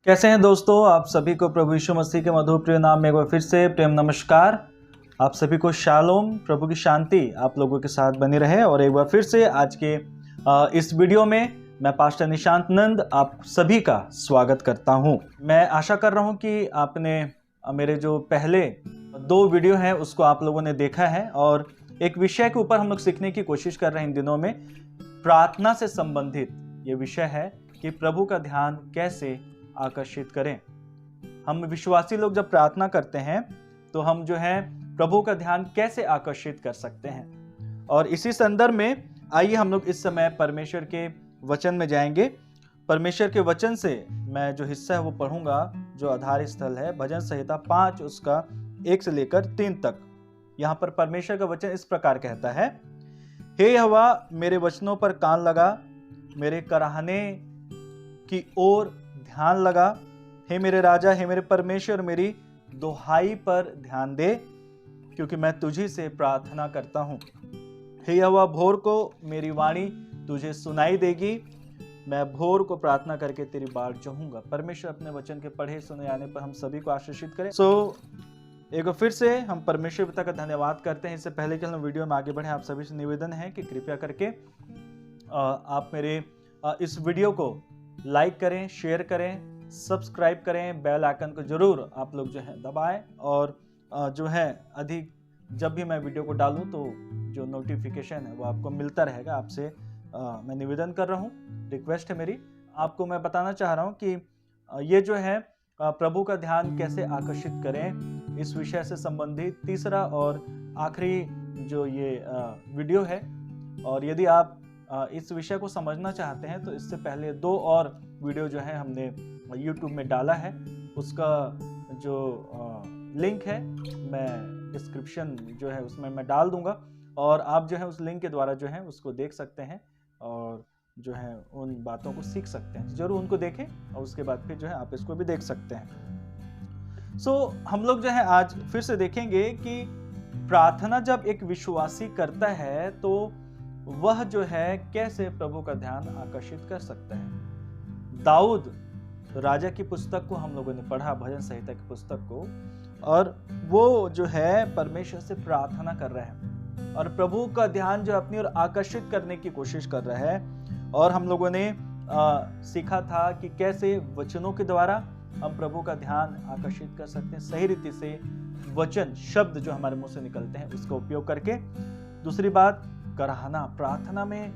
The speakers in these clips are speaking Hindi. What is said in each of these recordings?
कैसे हैं दोस्तों। आप सभी को प्रभु यीशु मसीह के मधुर प्रिय नाम में एक बार फिर से प्रेम नमस्कार। आप सभी को शालोम, प्रभु की शांति आप लोगों के साथ बनी रहे। और एक बार फिर से आज के इस वीडियो में मैं पास्टर निशांत नंद आप सभी का स्वागत करता हूं। मैं आशा कर रहा हूं कि आपने मेरे जो पहले 2 वीडियो हैं उसको आप लोगों ने देखा है। और एक विषय के ऊपर हम लोग सीखने की कोशिश कर रहे हैं इन दिनों में। प्रार्थना से संबंधित ये विषय है कि प्रभु का ध्यान कैसे आकर्षित करें। हम विश्वासी लोग जब प्रार्थना करते हैं तो हम जो है प्रभु का ध्यान कैसे आकर्षित कर सकते हैं। और इसी संदर्भ में आइए हम लोग इस समय परमेश्वर के वचन में जाएंगे। परमेश्वर के वचन से मैं जो हिस्सा है वो पढ़ूंगा, जो आधार स्थल है भजन संहिता 5 उसका 1 से लेकर 3 तक। यहाँ पर परमेश्वर का वचन इस प्रकार कहता है, हे यहोवा मेरे वचनों पर कान लगा, मेरे कराहने की ओर ध्यान लगा। हे मेरे राजा, हे मेरे परमेश्वर, मेरी दुहाई पर ध्यान दे, क्योंकि मैं तुझी से प्रार्थना करता हूँ। हे यहोवा भोर को मेरी वाणी तुझे सुनाई देगी, मैं भोर को प्रार्थना करके तेरी बाट जोहूंगा। परमेश्वर अपने वचन के पढ़े सुने आने पर हम सभी को आशीषित करें। एक बार फिर से हम परमेश्वर पिता का धन्यवाद करते हैं। इससे पहले कि हम वीडियो में आगे बढ़े, आप सभी से निवेदन है कि कृपया करके आप मेरे इस वीडियो को लाइक करें, शेयर करें, सब्सक्राइब करें, बेल आइकन को जरूर आप लोग जो है दबाएं। और जो है अधिक जब भी मैं वीडियो को डालूं तो जो नोटिफिकेशन है वो आपको मिलता रहेगा। आपसे मैं निवेदन कर रहा हूं, रिक्वेस्ट है मेरी। आपको मैं बताना चाह रहा हूं कि ये जो है प्रभु का ध्यान कैसे आकर्षित करें, इस विषय से संबंधित तीसरा और आखिरी जो ये वीडियो है। और यदि आप इस विषय को समझना चाहते हैं तो इससे पहले 2 और वीडियो जो है हमने YouTube में डाला है, उसका जो लिंक है मैं डिस्क्रिप्शन जो है उसमें मैं डाल दूंगा। और आप जो है उस लिंक के द्वारा जो है उसको देख सकते हैं और जो है उन बातों को सीख सकते हैं। जरूर उनको देखें और उसके बाद फिर जो है आप इसको भी देख सकते हैं। हम लोग जो है आज फिर से देखेंगे कि प्रार्थना जब एक विश्वासी करता है तो वह जो है कैसे प्रभु का ध्यान आकर्षित कर सकता है। दाऊद राजा की पुस्तक को हम लोगों ने पढ़ा, भजन संहिता की पुस्तक को, और वो जो है परमेश्वर से प्रार्थना कर रहे हैं और प्रभु का ध्यान जो अपनी ओर आकर्षित करने की कोशिश कर रहा है। और हम लोगों ने सीखा था कि कैसे वचनों के द्वारा हम प्रभु का ध्यान आकर्षित कर सकते हैं, सही रीति से वचन शब्द जो हमारे मुंह से निकलते हैं उसका उपयोग करके। दूसरी बात, कराहना। प्रार्थना में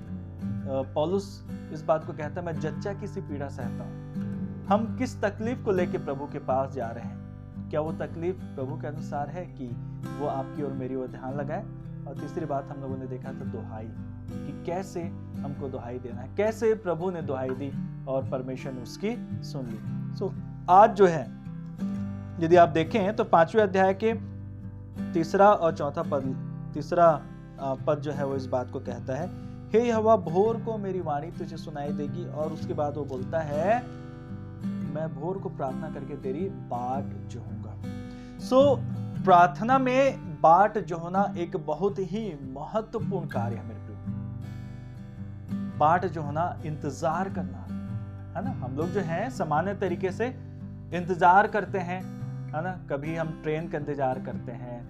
पौलुस इस बात को कहता है, मैं जच्चा की सी पीड़ा सहता हूं। हम किस तकलीफ को लेकर प्रभु के पास जा रहे हैं, क्या वो तकलीफ प्रभु के अनुसार है कि वो आपकी और मेरी ओर ध्यान लगाए। और तीसरी बात हम लोगों ने देखा था दुहाई, कि कैसे हमको दुहाई देना है, कैसे प्रभु ने दुहाई दी और परमेश्वर ने उसकी सुन ली। आज जो है यदि आप देखें तो 5वें अध्याय के 3 और 4 पद, 3 पद जो है वो इस बात को कहता है, हे यहोवा भोर को मेरी वाणी तुझे सुनाई देगी। और उसके बाद वो बोलता है, मैं भोर को प्रार्थना करके तेरी बाट जोहूंगा। प्रार्थना में बाट जोहना एक बहुत ही महत्वपूर्ण कार्य है मेरे प्रिय। बाट जोहना, इंतजार करना है ना। हम लोग जो है सामान्य तरीके से इंतजार करते हैं, है ना। कभी हम ट्रेन का इंतजार करते हैं,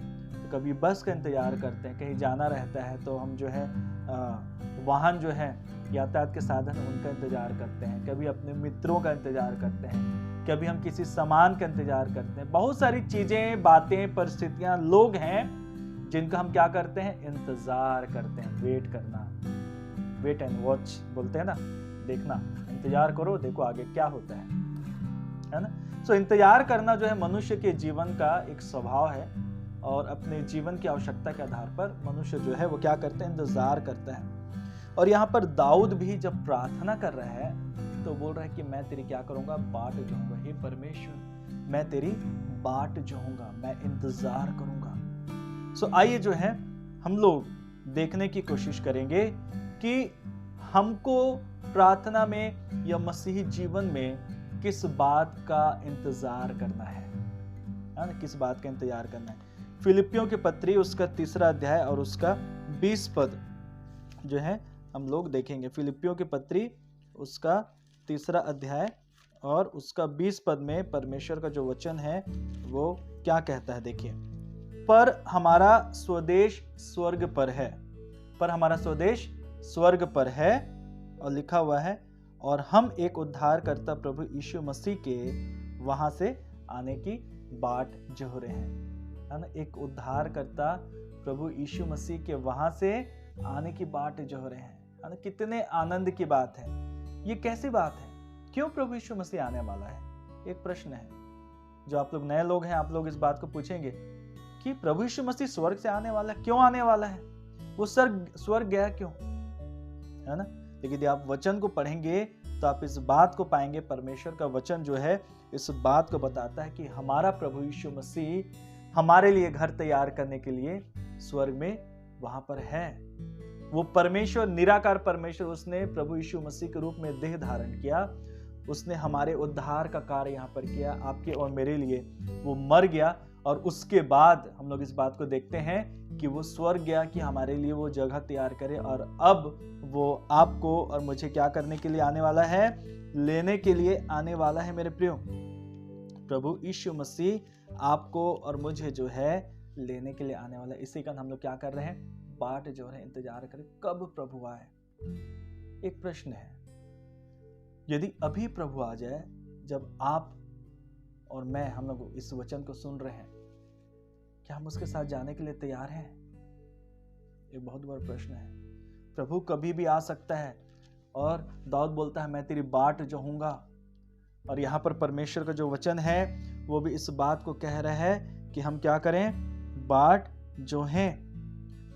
कभी बस का इंतजार करते हैं, कहीं जाना रहता है तो हम जो है वाहन जो है यातायात के साधन उनका इंतजार करते हैं, कभी अपने मित्रों का इंतजार करते हैं, कभी हम किसी सामान का इंतजार करते हैं। बहुत सारी चीजें, बातें, परिस्थितियां, लोग हैं जिनका हम क्या करते हैं, इंतजार करते हैं। वेट करना, वेट एंड वॉच बोलते हैं ना, देखना, इंतजार करो देखो आगे क्या होता है ना। इंतजार करना जो है मनुष्य के जीवन का एक स्वभाव है। और अपने जीवन की आवश्यकता के आधार पर मनुष्य जो है वो क्या करते हैं, इंतजार करता है। और यहाँ पर दाऊद भी जब प्रार्थना कर रहा है तो बोल रहा है कि मैं तेरी क्या करूंगा, बाट जोहूंगा। हे परमेश्वर, मैं तेरी बाट जोहूंगा, मैं इंतजार करूंगा। आइए जो है हम लोग देखने की कोशिश करेंगे कि हमको प्रार्थना में या मसीही जीवन में किस बात का इंतजार करना है, किस बात का इंतजार करना है। फिलिपियों की पत्री उसका 3 अध्याय और उसका 20 पद जो है हम लोग देखेंगे। फिलिपियों की पत्री उसका 3 अध्याय और उसका 20 पद में परमेश्वर का जो वचन है वो क्या कहता है, देखिए। पर हमारा स्वदेश स्वर्ग पर है, पर हमारा स्वदेश स्वर्ग पर है, और लिखा हुआ है, और हम एक उद्धारकर्ता प्रभु यीशु मसीह के वहां से आने की बाट जोह रहे हैं, है ना। एक उद्धारकर्ता प्रभु यीशु मसीह के वहां से आने की बाट जोह रहे हैं, है ना। कितने आनंद की बात है। ये कैसी बात है, क्यों प्रभु यीशु मसीह आने वाला है? एक प्रश्न है जो आप लोग नए लोग हैं, आप लोग इस बात को पूछेंगे कि प्रभु यीशु मसीह स्वर्ग से आने वाला है, क्यों आने वाला है? वो स्वर्ग गया क्यों, है ना। लेकिन यदि आप वचन को पढ़ेंगे तो आप इस बात को पाएंगे, परमेश्वर का वचन जो है इस बात को बताता है कि हमारा प्रभु यीशु मसीह हमारे लिए घर तैयार करने के लिए स्वर्ग में वहां पर है। वो परमेश्वर, निराकार परमेश्वर, उसने प्रभु यीशु मसीह के रूप में देह धारण किया, उसने हमारे उद्धार का कार्य यहाँ पर किया, आपके और मेरे लिए वो मर गया, और उसके बाद हम लोग इस बात को देखते हैं कि वो स्वर्ग गया कि हमारे लिए वो जगह तैयार करे, और अब वो आपको और मुझे क्या करने के लिए आने वाला है? लेने के लिए आने वाला है। मेरे प्रियो, प्रभु यीशु मसीह आपको और मुझे जो है लेने के लिए आने वाला है। इसी कारण हम लोग क्या कर रहे हैं? बाट जो है इंतजार करें कब प्रभु आए। एक प्रश्न है, यदि अभी प्रभु आ जाए, जब आप और मैं, हम लोग इस वचन को सुन रहे हैं, क्या हम उसके साथ जाने के लिए तैयार हैं? एक बहुत बड़ा प्रश्न है। प्रभु कभी भी आ सकता है, और दाऊद बोलता है मैं तेरी बाट जोहूंगा, और यहाँ पर परमेश्वर का जो वचन है वो भी इस बात को कह रहा है कि हम क्या करें? बाट जोहें।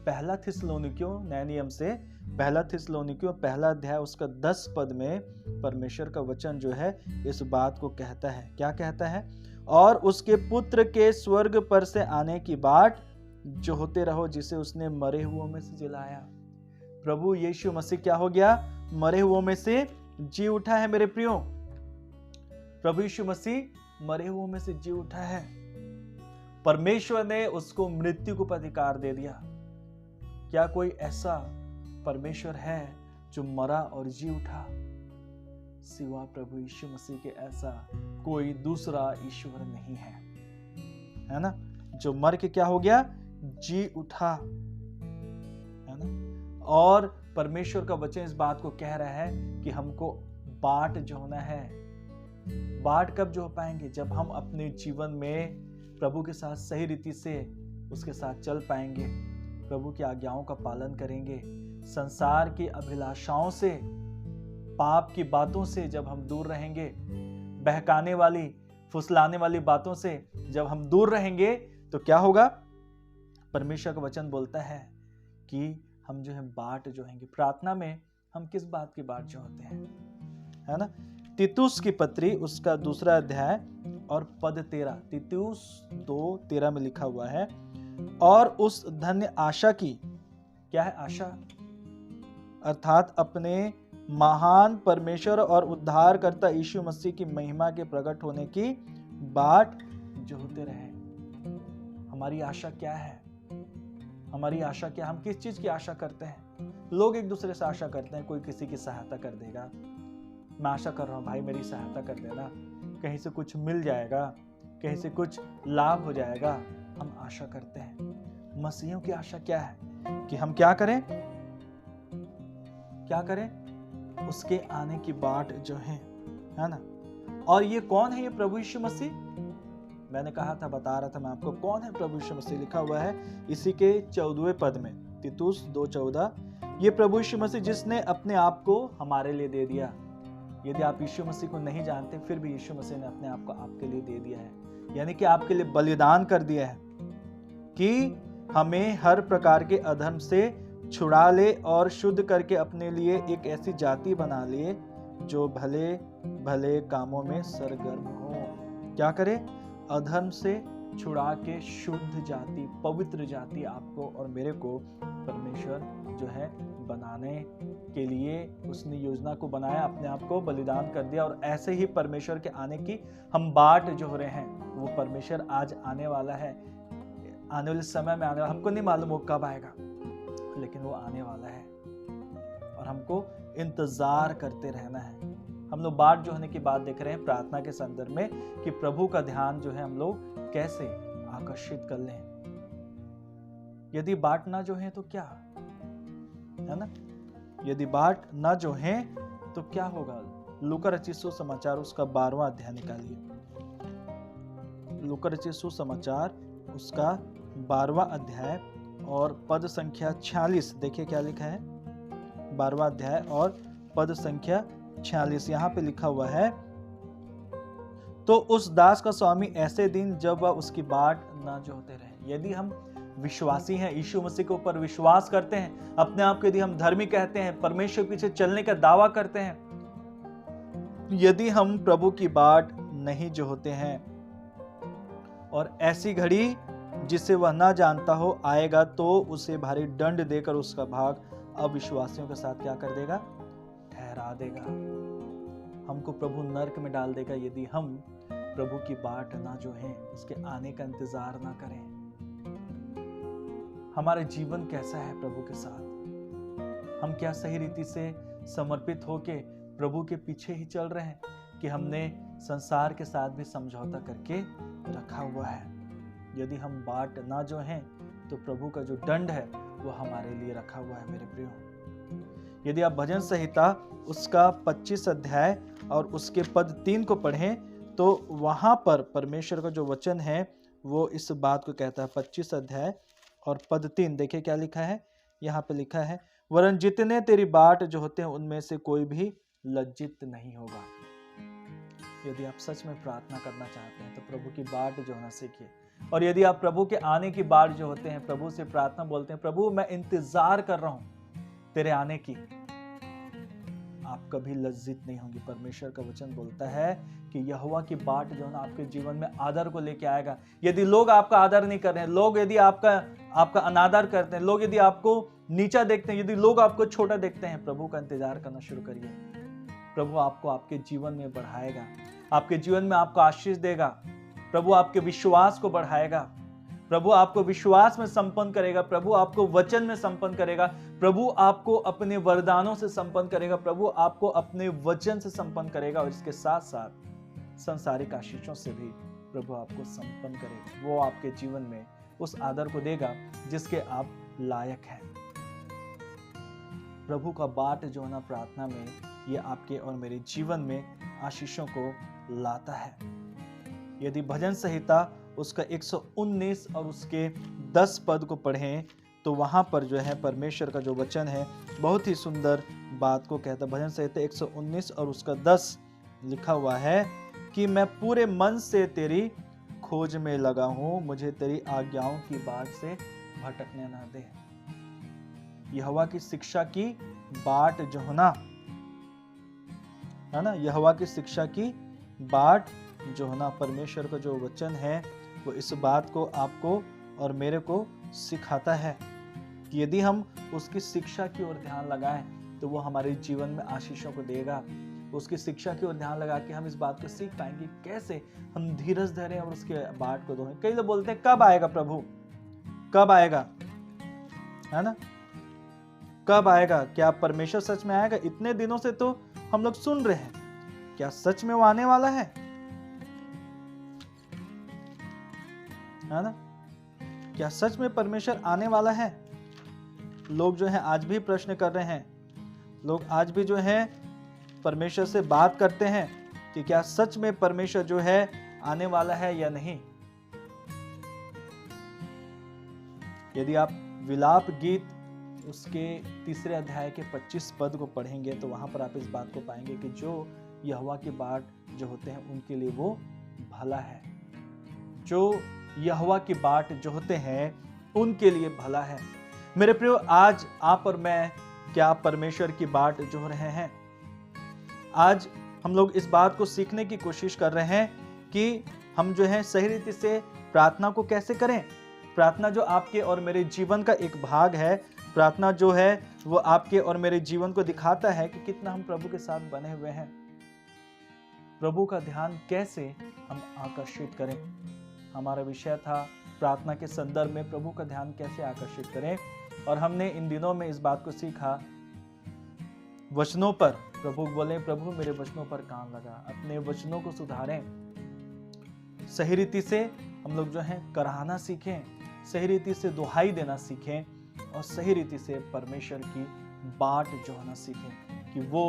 पहला थिस्सलुनीकियों, नए नियम से पहला थिस्सलुनीकियों पहला अध्याय उसका 10 पद में परमेश्वर का वचन जो है इस बात को कहता है। क्या कहता है? और उसके पुत्र के स्वर्ग पर से आने की बाट जो होते रहो, जिसे उसने मरे हुओं में से जिलाया। प्रभु यीशु मसीह क्या हो गया? मरे हुओं में से जी उठा है। मेरे प्रियो, प्रभु यीशु मसीह मरे हुओं में से जी उठा है। परमेश्वर ने उसको मृत्यु को अधिकार दे दिया। क्या कोई ऐसा परमेश्वर है जो मरा और जी उठा? सिवा प्रभु यीशु मसीह के ऐसा कोई दूसरा ईश्वर नहीं है ना। जो मर के क्या हो गया? जी उठा, है ना। और परमेश्वर का वचन इस बात को कह रहा है कि हमको बाट जोहना है। बाट कब जो पाएंगे? जब हम अपने जीवन में प्रभु के साथ सही रीति से उसके साथ चल पाएंगे, प्रभु की आज्ञाओं का पालन करेंगे, संसार की अभिलाषाओं से, पाप की बातों से जब हम दूर रहेंगे, बहकाने वाली, फुसलाने वाली बातों से जब हम दूर रहेंगे, तो क्या होगा? परमेश्वर का वचन बोलता है कि हम जो है बाट जोहेंगे। प्रार्थना में हम किस बात की बाट जोहते हैं, है ना। तीतुस की पत्री उसका 2 अध्याय और पद 13, तीतुस 2:13 में लिखा हुआ है, और उस धन्य आशा की, क्या है आशा? अर्थात अपने महान परमेश्वर और उद्धारकर्ता यीशु मसीह की महिमा के प्रकट होने की बाट जोहते रहे। हमारी आशा क्या है? हमारी आशा क्या? हम किस चीज की आशा करते हैं? लोग एक दूसरे से आशा करते हैं, कोई किसी की सहायता कर देगा। मैं आशा कर रहा हूं भाई मेरी सहायता कर देना, कहीं से कुछ मिल जाएगा, कहीं से कुछ लाभ हो जाएगा। हम आशा करते हैं। मसीहियों की आशा क्या है? कि हम क्या करें? क्या करें? उसके आने की बाट जो है ना। और ये कौन है? ये प्रभु यीशु मसीह। मैंने कहा था, बता रहा था मैं आपको, कौन है प्रभु यीशु मसीह? लिखा हुआ है इसी के 14वें पद में, तीतुस 2:14, ये प्रभु यीशु मसीह जिसने अपने आप को हमारे लिए दे दिया। यदि आप यीशु मसीह को नहीं जानते, फिर भी यीशु मसीह ने अपने आप को आपके लिए दे दिया है, यानी कि आपके लिए बलिदान कर दिया है कि हमें हर प्रकार के अधर्म से छुड़ा ले और शुद्ध करके अपने लिए एक ऐसी जाति बना लिए जो भले भले कामों में सरगर्म हो। क्या करे? अधर्म से छुड़ा के शुद्ध जाति, पवित्र जाति आपको और मेरे को परमेश्वर जो है बनाने के लिए उसने योजना को बनाया, अपने आप को बलिदान कर दिया। और ऐसे ही परमेश्वर के आने की हम बाट जो हो रहे हैं, वो परमेश्वर आज आने वाला है, आने वाले समय में आने वाला। हमको नहीं मालूम वो कब आएगा, लेकिन वो आने वाला है और हमको इंतजार करते रहना है। हम लोग बाट जो होने की बात देख रहे हैं प्रार्थना के संदर्भ में, कि प्रभु का ध्यान जो है हम लोग कैसे आकर्षित कर लें। यदि बाट ना जो है तो क्या है ना, यदि बाट ना जो है तो क्या होगा। लूका रचित सुसमाचार उसका 12वां अध्याय निकालिए। लूका रचित सुसमाचार उसका 12वां अध्याय और पद संख्या 46, देखिए क्या लिखा है। 12वां अध्याय और पद संख्या 46, यहाँ पे लिखा हुआ है, तो उस दास का स्वामी ऐसे दिन जब वह उसकी बाट ना जोहते रहे। यदि हम विश्वासी हैं, यीशु मसीह के ऊपर विश्वास करते हैं, अपने आप को यदि हम धर्मी कहते हैं, परमेश्वर के पीछे चलने का दावा करते हैं, यदि हम प्रभु की बाट नहीं जोहते हैं और ऐसी घड़ी जिसे वह ना जानता हो आएगा, तो उसे भारी दंड देकर उसका भाग अविश्वासियों के साथ क्या कर देगा, ठहरा देगा। हमको प्रभु नरक में डाल देगा यदि हम प्रभु की बाट ना जो है, उसके आने का इंतजार ना करें। हमारा जीवन कैसा है प्रभु के साथ, हम क्या सही रीति से समर्पित होके प्रभु के पीछे ही चल रहे हैं, कि हमने संसार के साथ भी समझौता करके रखा हुआ है। यदि हम बाट ना जो हैं तो प्रभु का जो दंड है वो हमारे लिए रखा हुआ है मेरे प्रियो। यदि आप भजन संहिता उसका 25 अध्याय और उसके पद 3 को पढ़ें, तो वहां पर परमेश्वर का जो वचन है वो इस बात को कहता है। 25 अध्याय और पद 3 देखिए क्या लिखा है। यहाँ पे लिखा है, वरन जितने तेरी बाट जो होते हैं उनमें से कोई भी लज्जित नहीं होगा। यदि आप सच में प्रार्थना करना चाहते हैं तो प्रभु की बाट जो होना सीखिए। और यदि आप प्रभु के आने की बाट जो होते हैं, प्रभु से प्रार्थना बोलते हैं, प्रभु मैं इंतजार कर रहा हूं तेरे आने की, आप कभी लज्जित नहीं होंगे। परमेश्वर का वचन बोलता है कि यहोवा की बाट जो है ना आपके जीवन में आदर को लेके आएगा। यदि लोग आपका आदर नहीं कर रहे हैं, लोग यदि आपका अनादर करते हैं, लोग यदि आपको नीचा देखते हैं, यदि लोग आपको छोटा देखते हैं, प्रभु का इंतजार करना शुरू करिए। प्रभु आपको आपके जीवन में बढ़ाएगा, आपके जीवन में आपको आशीष देगा। प्रभु आपके विश्वास को बढ़ाएगा, प्रभु आपको विश्वास में संपन्न करेगा, प्रभु आपको वचन में संपन्न करेगा, प्रभु आपको अपने वरदानों से संपन्न करेगा, प्रभु आपको अपने वचन से संपन्न करेगा, और इसके साथ साथ संसारिक आशीषों से भी प्रभु आपको संपन्न करेगा। वो आपके जीवन में उस आदर को देगा जिसके आप लायक हैं। प्रभु का बाट जो है ना प्रार्थना में, ये आपके और मेरे जीवन में आशीषों को लाता है। यदि भजन संहिता उसका 119 और उसके 10 पद को पढ़ें, तो वहां पर जो है परमेश्वर का जो वचन है बहुत ही सुंदर बात को कहता है। भजन संहिता 119 और उसका 10 लिखा हुआ है कि मैं पूरे मन से तेरी खोज में लगा हूं, मुझे तेरी आज्ञाओं की बाट से भटकने ना दे। यहोवा की शिक्षा की बाट जो है ना, यहोवा की शिक्षा की बाट जो है ना, परमेश्वर का जो वचन है वो इस बात को आपको और मेरे को सिखाता है कि यदि हम उसकी शिक्षा की ओर ध्यान लगाएं तो वो हमारे जीवन में आशीषों को देगा। उसकी शिक्षा की ओर ध्यान लगा के हम इस बात को सीख पाएंगे कैसे हम धीरज धरें और उसके बाट को दोहराएं। कई लोग बोलते हैं कब आएगा प्रभु, कब आएगा, है ना, कब आएगा, क्या परमेश्वर सच में आएगा? इतने दिनों से तो हम लोग सुन रहे हैं, क्या सच में वो आने वाला है ना? क्या सच में परमेश्वर आने वाला है? लोग जो है आज भी प्रश्न कर रहे हैं, लोग आज भी जो है परमेश्वर से बात करते हैं कि क्या सच में परमेश्वर जो है आने वाला है या नहीं। यदि आप विलाप गीत उसके 3 अध्याय के 25 पद को पढ़ेंगे तो वहां पर आप इस बात को पाएंगे कि जो यहोवा की बाट जो होते हैं उनके लिए वो भला है। जो यहोवा की बाट जो होते हैं उनके लिए भला है। मेरे प्रियो, आज आप और मैं क्या परमेश्वर की बाट जो रहे हैं? आज हम लोग इस बात को सीखने की कोशिश कर रहे हैं कि हम जो है सही रीति से प्रार्थना को कैसे करें। प्रार्थना जो आपके और मेरे जीवन का एक भाग है, प्रार्थना जो है वो आपके और मेरे जीवन को दिखाता है कि कितना हम प्रभु के साथ बने हुए हैं। प्रभु का ध्यान कैसे हम आकर्षित करें, हमारा विषय था प्रार्थना के संदर्भ में प्रभु का ध्यान कैसे आकर्षित करें। और हमने इन दिनों में इस बात को सीखा, वचनों पर प्रभु बोले, प्रभु मेरे वचनों पर कान लगा, अपने वचनों को सुधारें, सही रीति से हम लोग जो है कराना सीखें, सही रीति से दुहाई देना सीखें और सही रीति से परमेश्वर की बाट जो है ना सीखें कि वो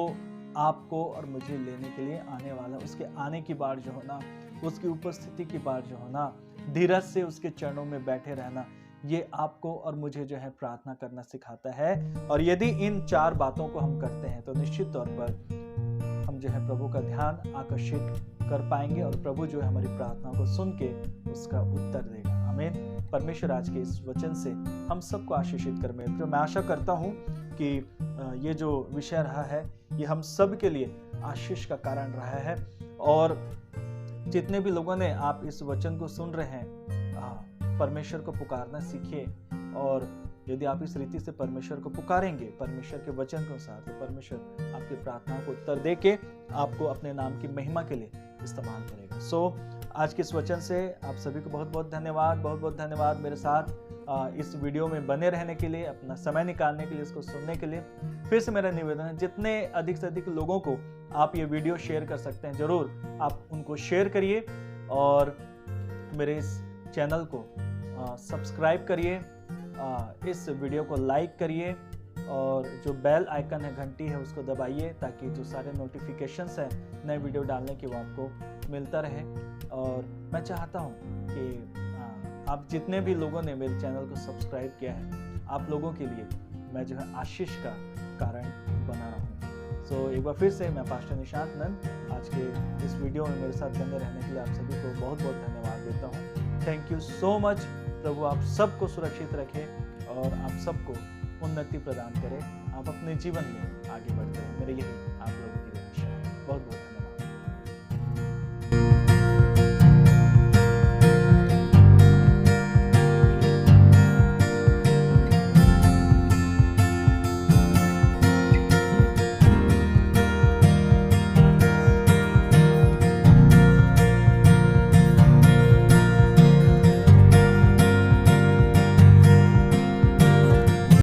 आपको और मुझे लेने के लिए आने वाला, उसके आने की बात जो है ना, उसकी उपस्थिति की बात जो है ना, धीरज से उसके चरणों में बैठे रहना, ये आपको और मुझे जो है प्रार्थना करना सिखाता है। और यदि इन 4 बातों को हम करते हैं तो निश्चित तौर पर हम जो है प्रभु का ध्यान आकर्षित कर पाएंगे और प्रभु जो है हमारी प्रार्थना को सुन के उसका उत्तर देगा। आमीन। परमेश्वर आज के इस वचन से हम सबको आशीषित कर। मित्रों, मैं आशा करता हूँ कि ये जो विषय रहा है ये हम सब के लिए आशीष का कारण रहा है। और जितने भी लोगों ने आप इस वचन को सुन रहे हैं, परमेश्वर को पुकारना सीखिए। और यदि आप इस रीति से परमेश्वर को पुकारेंगे परमेश्वर के वचन के अनुसार, तो परमेश्वर आपकी प्रार्थनाओं को उत्तर दे के आपको अपने नाम की महिमा के लिए इस्तेमाल करेगा। सो आज के इस वचन से आप सभी को बहुत बहुत धन्यवाद, बहुत बहुत धन्यवाद मेरे साथ इस वीडियो में बने रहने के लिए, अपना समय निकालने के लिए, इसको सुनने के लिए। फिर से मेरा निवेदन है, जितने अधिक से अधिक लोगों को आप ये वीडियो शेयर कर सकते हैं, जरूर आप उनको शेयर करिए और मेरे इस चैनल को सब्सक्राइब करिए, इस वीडियो को लाइक करिए और जो बेल आइकन है, घंटी है, उसको दबाइए ताकि जो सारे नोटिफिकेशंस हैं नए वीडियो डालने के वो आपको मिलता रहे। और मैं चाहता हूँ कि आप जितने भी लोगों ने मेरे चैनल को सब्सक्राइब किया है, आप लोगों के लिए मैं जो है आशीष का कारण बना रहा हूँ। सो एक बार फिर से मैं पास्टर निशांत नंद आज के इस वीडियो में मेरे साथ बने रहने के लिए आप सभी को बहुत बहुत धन्यवाद देता हूँ। Thank you so much. प्रभु आप सबको सुरक्षित रखें और आप सबको उन्नति प्रदान करें, आप अपने जीवन में आगे बढ़ते हैं। मेरे यही आप लोगों की आशा है। बहुत बहुत